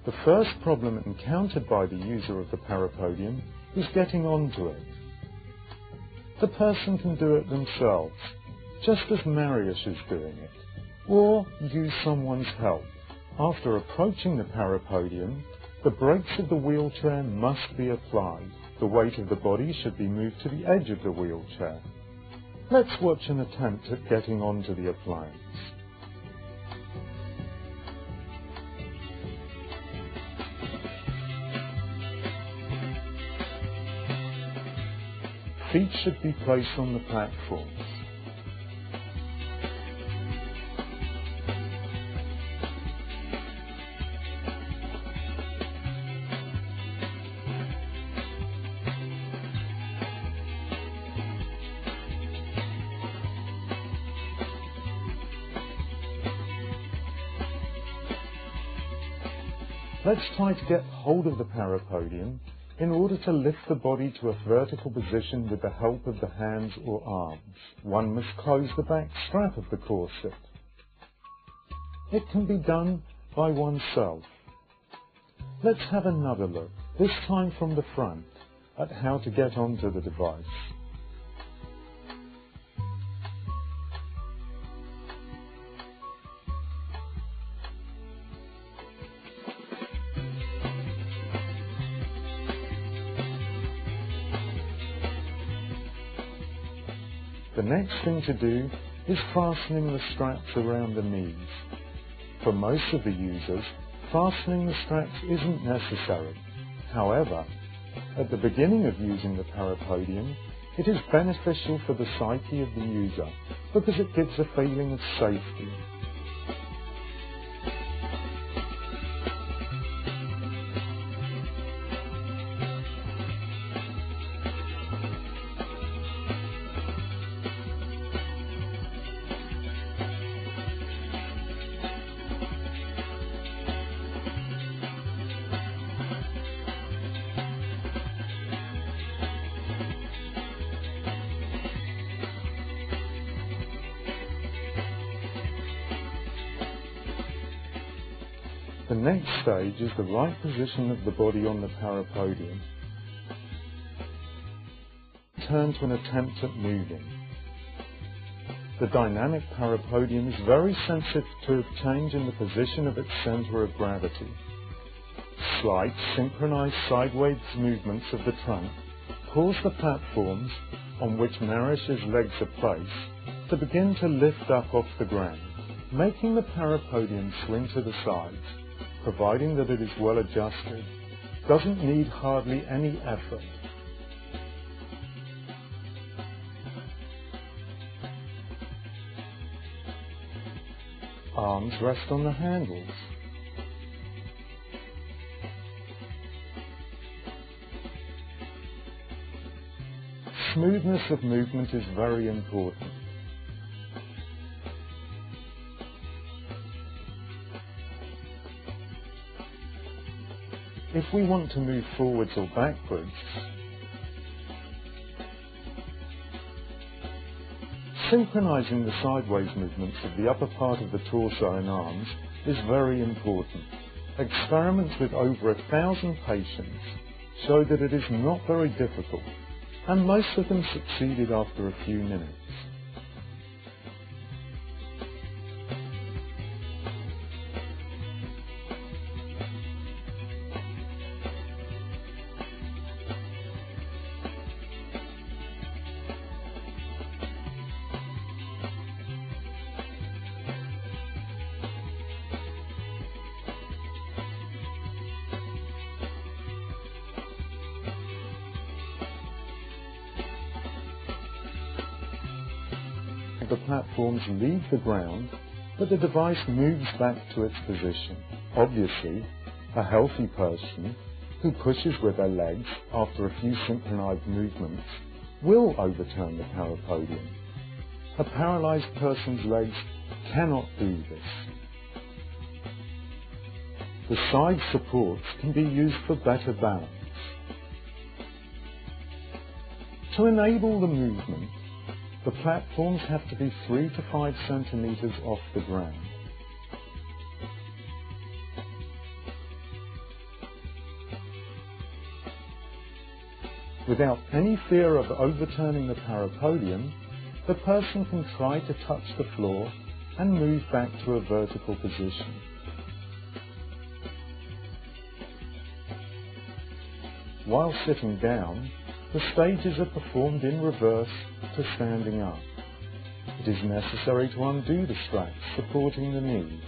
The first problem encountered by the user of the Parapodium is getting onto it. The person can do it themselves, just as Marius is doing it, or use someone's help. After approaching the Parapodium, the brakes of the wheelchair must be applied. The weight of the body should be moved to the edge of the wheelchair. Let's watch an attempt at getting onto the appliance. Feet should be placed on the platforms. Let's try to get hold of the Parapodium in order to lift the body to a vertical position with the help of the hands or arms. One must close the back strap of the corset. It can be done by oneself. Let's have another look, this time from the front, at how to get onto the device. The next thing to do is fastening the straps around the knees. For most of the users, fastening the straps isn't necessary. However, at the beginning of using the Parapodium, it is beneficial for the psyche of the user because it gives a feeling of safety. The next stage is the right position of the body on the Parapodium. Turn to an attempt at moving. The dynamic Parapodium is very sensitive to a change in the position of its centre of gravity. Slight, synchronized sideways movements of the trunk cause the platforms on which Marius's legs are placed to begin to lift up off the ground, making the Parapodium swing to the sides. Providing that it is well adjusted, doesn't need hardly any effort. Arms rest on the handles. Smoothness of movement is very important. If we want to move forwards or backwards, synchronizing the sideways movements of the upper part of the torso and arms is very important. Experiments with over 1,000 patients show that it is not very difficult, and most of them succeeded after a few minutes. The platforms leave the ground, but the device moves back to its position. Obviously, a healthy person who pushes with their legs after a few synchronized movements will overturn the Parapodium. A paralyzed person's legs cannot do this. The side supports can be used for better balance. To enable the movement, the platforms have to be 3 to 5 centimeters off the ground. Without any fear of overturning the parapodium, the person can try to touch the floor and move back to a vertical position. While sitting down, the stages are performed in reverse to standing up. It is necessary to undo the straps supporting the knees.